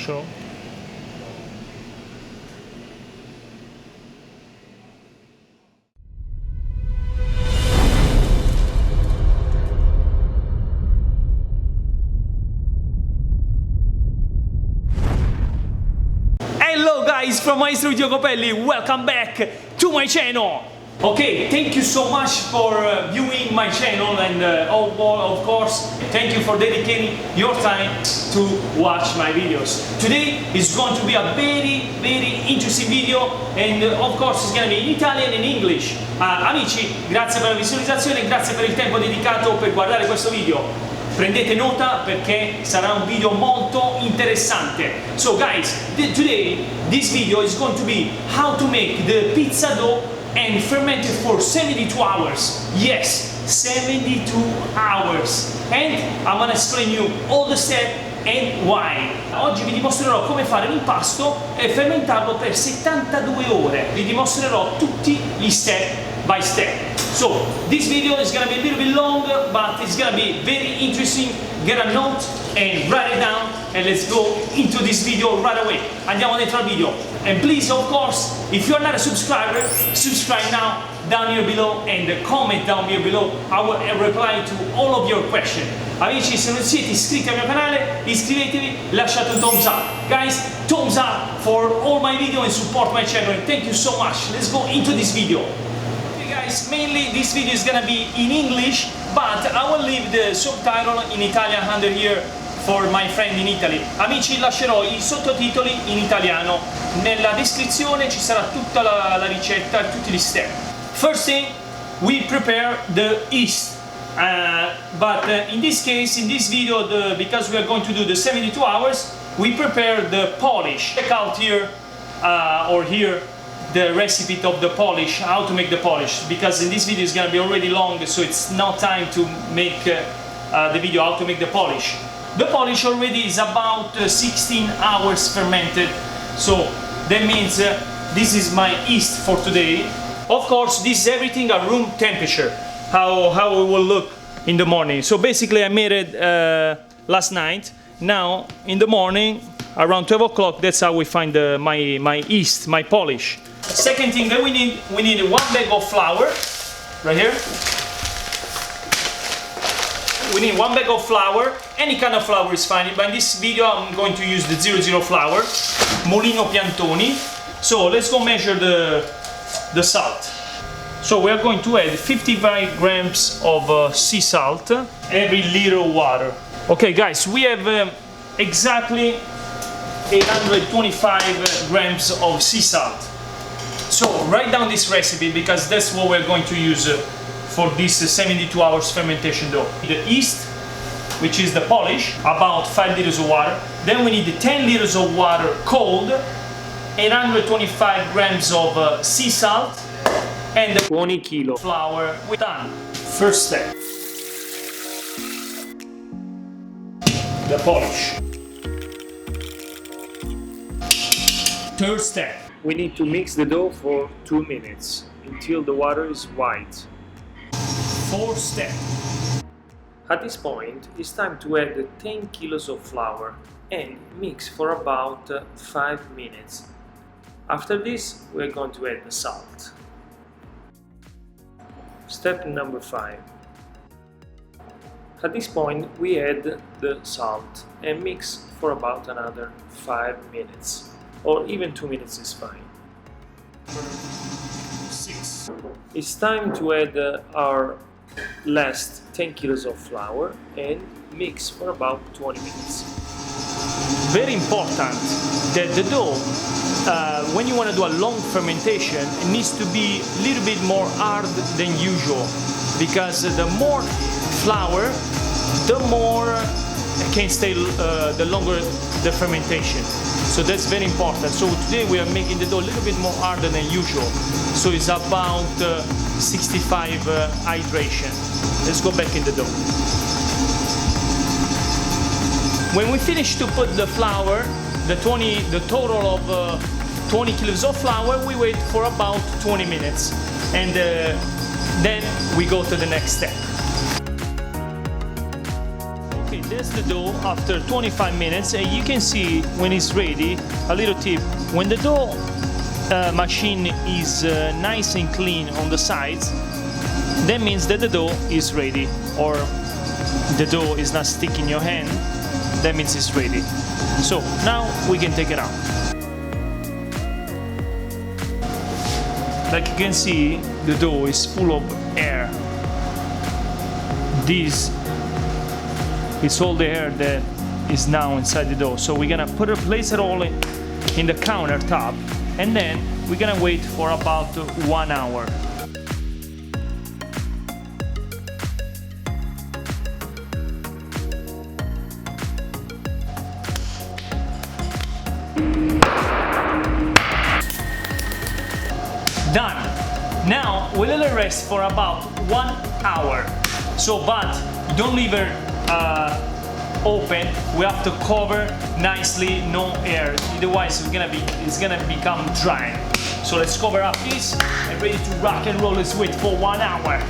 ghiaccio. Hello guys from Maestro Video Copelli, welcome back to my channel. Okay, thank you so much for viewing my channel and of course thank you for dedicating your time to watch my videos. Today is going to be a very interesting video and of course it's going to be in Italian and English. Amici, grazie per la visualizzazione, grazie per il tempo dedicato per guardare questo video. Prendete nota perché sarà un video molto interessante. So guys, today this video is going to be how to make the pizza dough and ferment it for 72 hours. Yes, 72 hours. And I'm gonna explain you all the steps and why. Oggi vi dimostrerò come fare l'impasto e fermentarlo per 72 ore. Vi dimostrerò tutti gli step by step. So, this video is gonna be a little bit long, but it's gonna be very interesting. Get a note and write it down and let's go into this video right away. Andiamo dentro al video. And please, of course, if you're not a subscriber, subscribe now down here below and comment down here below. I will reply to all of your questions. Amici, se non siete iscritti al mio canale, iscrivetevi, lasciate un thumbs up. Guys, thumbs up for all my video and support my channel. And thank you so much. Let's go into this video. Mainly this video is gonna be in English, but I will leave the subtitle in Italian under here for my friend in Italy. Amici, lascerò i sottotitoli in italiano. Nella descrizione ci sarà tutta la ricetta e tutti gli step. First thing, we prepare the yeast. But in this case, in this video, because we are going to do the 72 hours, we prepare the polish. Check out here or here the recipe of the polish, how to make the polish, because in this video is gonna be already long, so it's not time to make the video how to make the polish. The polish already is about 16 hours fermented, so that means this is my yeast for today. Of course, this is everything at room temperature, how it will look in the morning. So basically I made it last night. Now in the morning around 12 o'clock, that's how we find my yeast, my polish. Second thing that we need 1 bag of flour, right here. We need 1 bag of flour, any kind of flour is fine, but in this video I'm going to use the 00 flour, Molino Piantoni. So let's go measure the salt. So we are going to add 55 grams of sea salt, every liter of water. Okay guys, we have exactly 825 grams of sea salt. So write down this recipe because that's what we're going to use for this 72 hours fermentation dough. The yeast, which is the polish, about 5 liters of water. Then we need 10 liters of water cold, 825 grams of sea salt, and 20 kilo flour. We're done. First step. The polish. Third step. We need to mix the dough for 2 minutes until the water is white. Fourth step. At this point, it's time to add 10 kilos of flour and mix for about 5 minutes. After this, we're going to add the salt. Step number 5. At this point, we add the salt and mix for about another 5 minutes. Or even 2 minutes is fine. 6. It's time to add our last 10 kilos of flour and mix for about 20 minutes. Very important that the dough, when you want to do a long fermentation, it needs to be a little bit more hard than usual, because the more flour, the more it can stay, the longer the fermentation. So that's very important. So today we are making the dough a little bit more harder than usual. So it's about 65 hydration. Let's go back in the dough. When we finish to put the flour, the total of 20 kilos of flour, we wait for about 20 minutes. And then we go to the next step. Okay, There's the dough after 25 minutes, and you can see when it's ready. A little tip: when the dough machine is nice and clean on the sides, that means that the dough is ready, or the dough is not sticking in your hand, that means it's ready. So now we can take it out. Like you can see, the dough is full of air. This is all the air that is now inside the dough. So we're gonna place it all in the countertop, and then we're gonna wait for about 1 hour. Done. Now we let it rest for about 1 hour. So, but don't leave it open. We have to cover nicely, no air. Otherwise, it's gonna become dry. So let's cover up this and ready to rock and roll. Let's wait for 1 hour.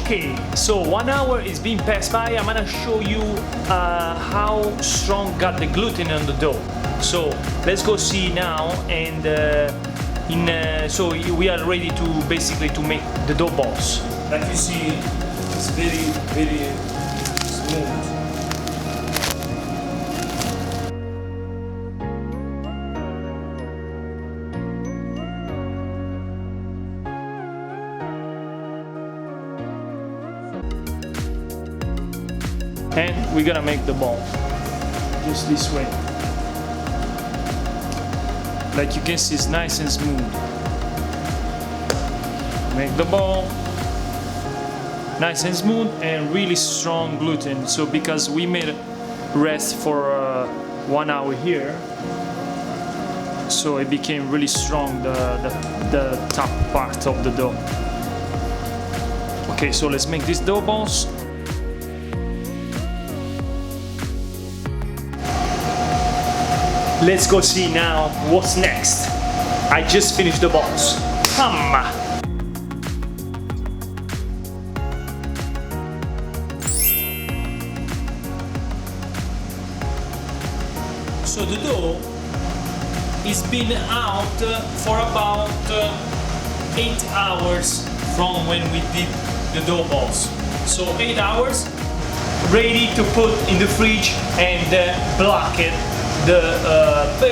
Okay, so 1 hour is being passed by. I'm gonna show you how strong got the gluten on the dough. So let's go see now, and so we are ready to basically to make the dough balls. Like you see, it's very, very smooth. And we're gonna make the ball just this way. Like you can see, it's nice and smooth. Make the ball nice and smooth and really strong gluten. So because we made it rest for 1 hour here, so it became really strong, the top part of the dough. Okay, so let's make these dough balls. Let's go see now what's next. I just finished the balls. Come! So the dough is been out for about 8 hours from when we did the dough balls. So 8 hours, ready to put in the fridge and block it.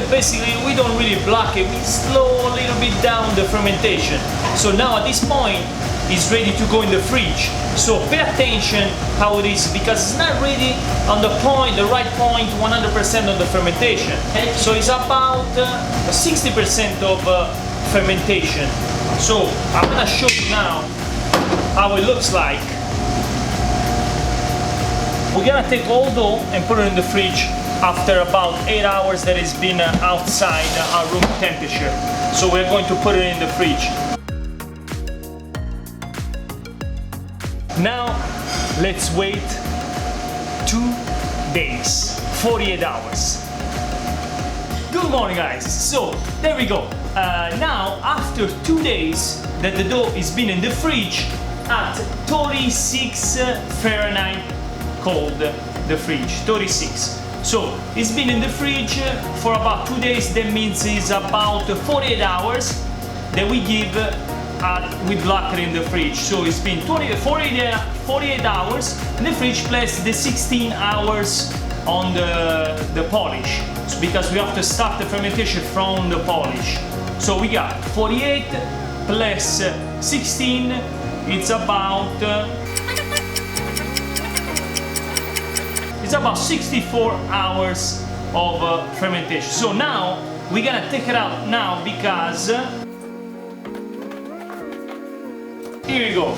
Basically we don't really block it, we slow a little bit down the fermentation. So now at this point it's ready to go in the fridge. So pay attention how it is, because it's not really on the point, the right point, 100% of the fermentation. So it's about 60% of fermentation. So I'm gonna show you now how it looks like. We're gonna take all dough and put it in the fridge after about 8 hours that it's been outside our room temperature. So we're going to put it in the fridge. Now let's wait 2 days, 48 hours. Good morning guys, so there we go. Now after 2 days that the dough is been in the fridge at 36 Fahrenheit cold, the fridge, 36. So it's been in the fridge for about 2 days. That means it's about 48 hours that we give we block it in the fridge. So it's been 48 hours in the fridge plus the 16 hours on the polish. So because we have to start the fermentation from the polish. So we got 48 plus 16, it's about 64 hours of fermentation. So now we're gonna take it out now, because here we go.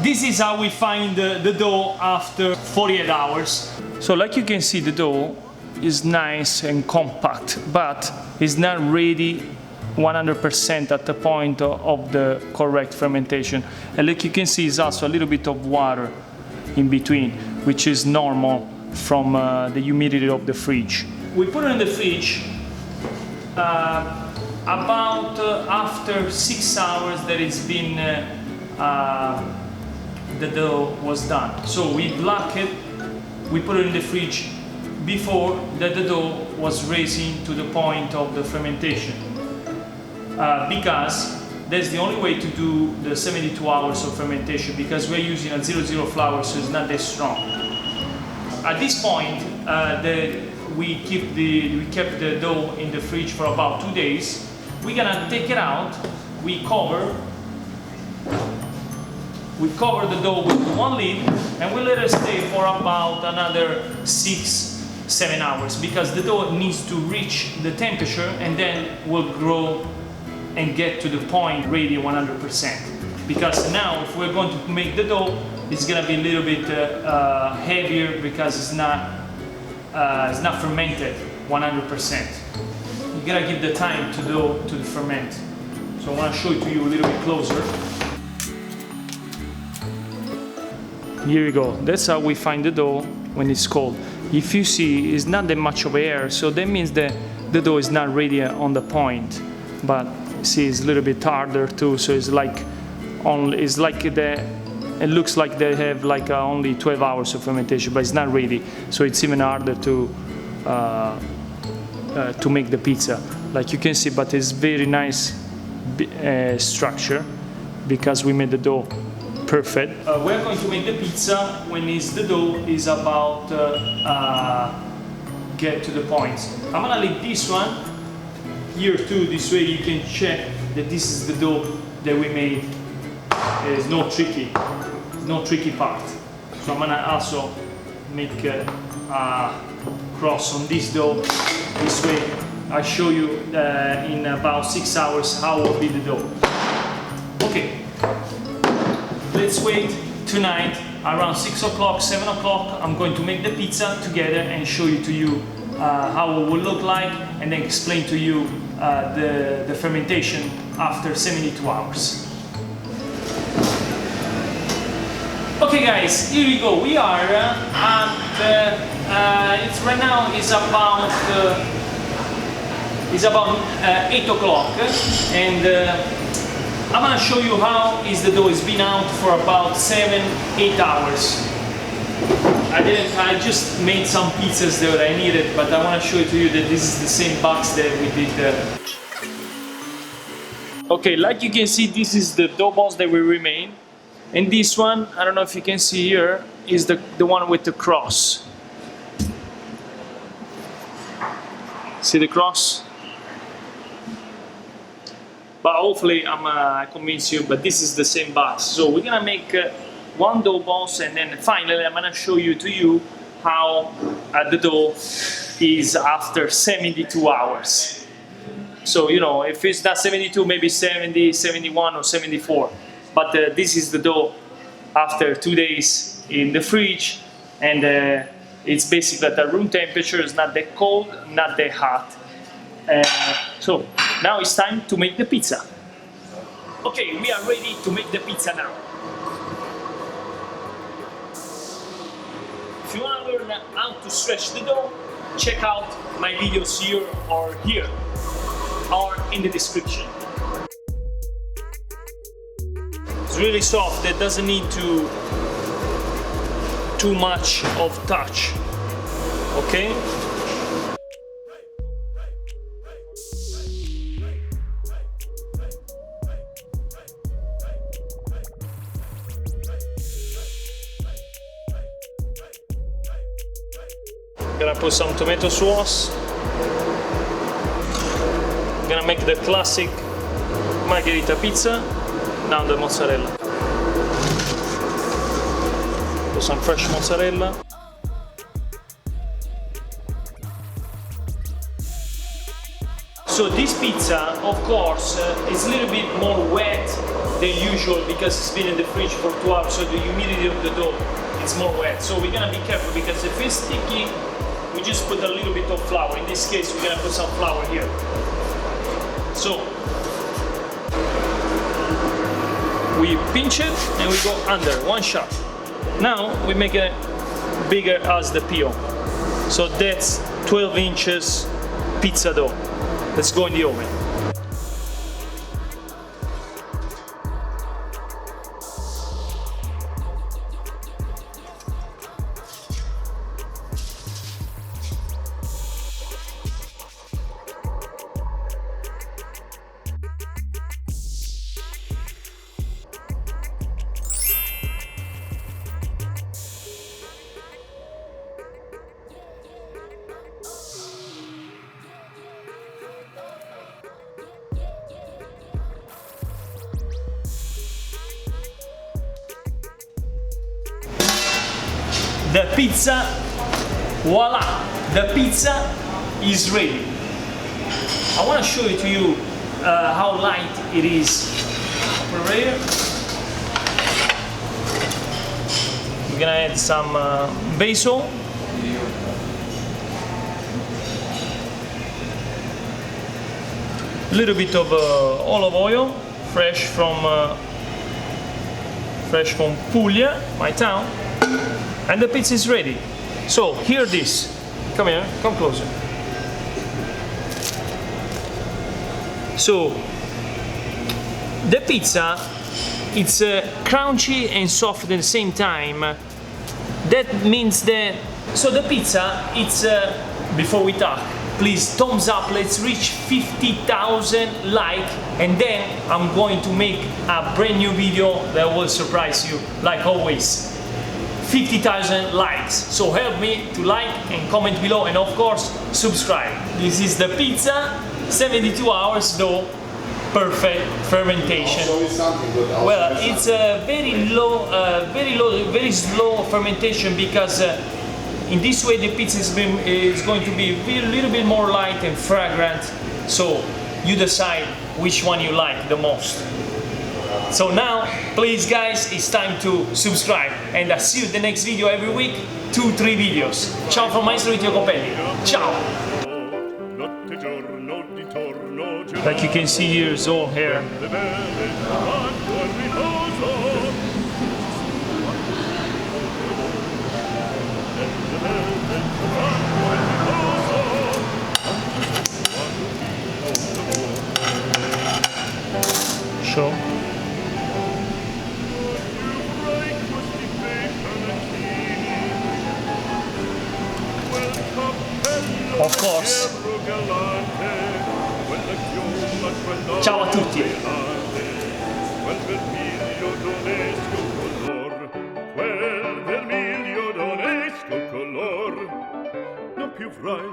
This is how we find the dough after 48 hours. So like you can see, the dough is nice and compact, but it's not ready 100% at the point of the correct fermentation. And like you can see, it's also a little bit of water in between, which is normal from the humidity of the fridge. We put it in the fridge about after 6 hours that it's been the dough was done. So we block it, we put it in the fridge before that the dough was raising to the point of the fermentation, because that's the only way to do the 72 hours of fermentation, because we're using a 0,0 flour, so it's not that strong. At this point, we kept the dough in the fridge for about 2 days. We're gonna take it out. We cover the dough with one lid, and we let it stay for about another 6-7 hours, because the dough needs to reach the temperature and then will grow and get to the point ready 100%. Because now, if we're going to make the dough, it's gonna be a little bit heavier, because it's not fermented 100%. You gotta give the time to dough to ferment. So I want to show it to you a little bit closer. Here we go. That's how we find the dough when it's cold. If you see, it's not that much of air, so that means that the dough is not ready on the point. But see, it's a little bit harder too. So it's like it looks like they have like only 12 hours of fermentation, but it's not ready. So it's even harder to make the pizza. Like you can see, but it's very nice structure, because we made the dough perfect. We're going to make the pizza when the dough is about get to the point. I'm gonna leave this one here too, this way you can check that this is the dough that we made. There's no tricky part. So I'm gonna also make a cross on this dough. This way I show you in about 6 hours how will be the dough. Okay, let's wait tonight around 6 o'clock, 7 o'clock. I'm going to make the pizza together and show you how it will look like, and then explain to you the fermentation after 72 hours. Okay guys, here we go. We are at right now is about 8 o'clock, and I'm gonna show you how the dough has been out for about 7-8 hours. I just made some pizzas that I needed, but I want to show it to you that this is the same box that we did. Okay, like you can see, this is the dough balls that will remain. And this one, I don't know if you can see here, is the one with the cross. See the cross? But hopefully I convince you, but this is the same box. So we're gonna make one dough balls, and then finally I'm gonna show you how the dough is after 72 hours. So, you know, if it's not 72, maybe 70, 71 or 74. But this is the dough after 2 days in the fridge, and it's basically at a room temperature. It's not that cold, not that hot. So now it's time to make the pizza. Okay, we are ready to make the pizza now. If you want to learn how to stretch the dough, check out my videos here or in the description. It's really soft, it doesn't need too much of touch, okay? Gonna put some tomato sauce. Gonna make the classic margherita pizza. Now the mozzarella. Put some fresh mozzarella. So this pizza, of course, is a little bit more wet than usual because it's been in the fridge for 2 hours, so the humidity of the dough is more wet. So we're gonna be careful, because if it's sticky, we just put a little bit of flour. In this case, we're gonna put some flour here. So we pinch it and we go under, one shot. Now we make it bigger as the PO. So that's 12 inches pizza dough. Let's go in the oven. the pizza, voila, the pizza is ready. I want to show it to you how light it is. Over here. We're gonna add some basil. A little bit of olive oil, fresh from Puglia, my town, and the pizza is ready. So hear this. Come here, come closer. So the pizza, it's crunchy and soft at the same time. That means that, so the pizza, it's before we talk, please thumbs up, let's reach 50,000 likes, and then I'm going to make a brand new video that will surprise you, like always. 50,000 likes, so help me to like and comment below, and of course subscribe. This is the pizza, 72 hours though, perfect fermentation. Well, it's a very slow fermentation, because in this way the pizza is going to be a little bit more light and fragrant, so you decide which one you like the most. So now, please guys, it's time to subscribe, and I'll see you in the next video every week, 2-3 videos. Ciao from Maestro Vittorio Copelli. Ciao! Like you can see here, it's all hair. Sure. Of course. Ciao a tutti. Quel vermiglio d'onesco color, non più frai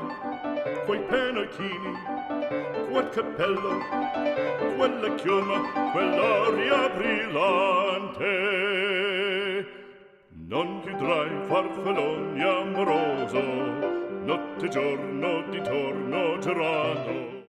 quei pennacchini, quel cappello, quella chioma, quell'aria brillante. Non chiudrai farfallone amoroso, notte e giorno di torno girando.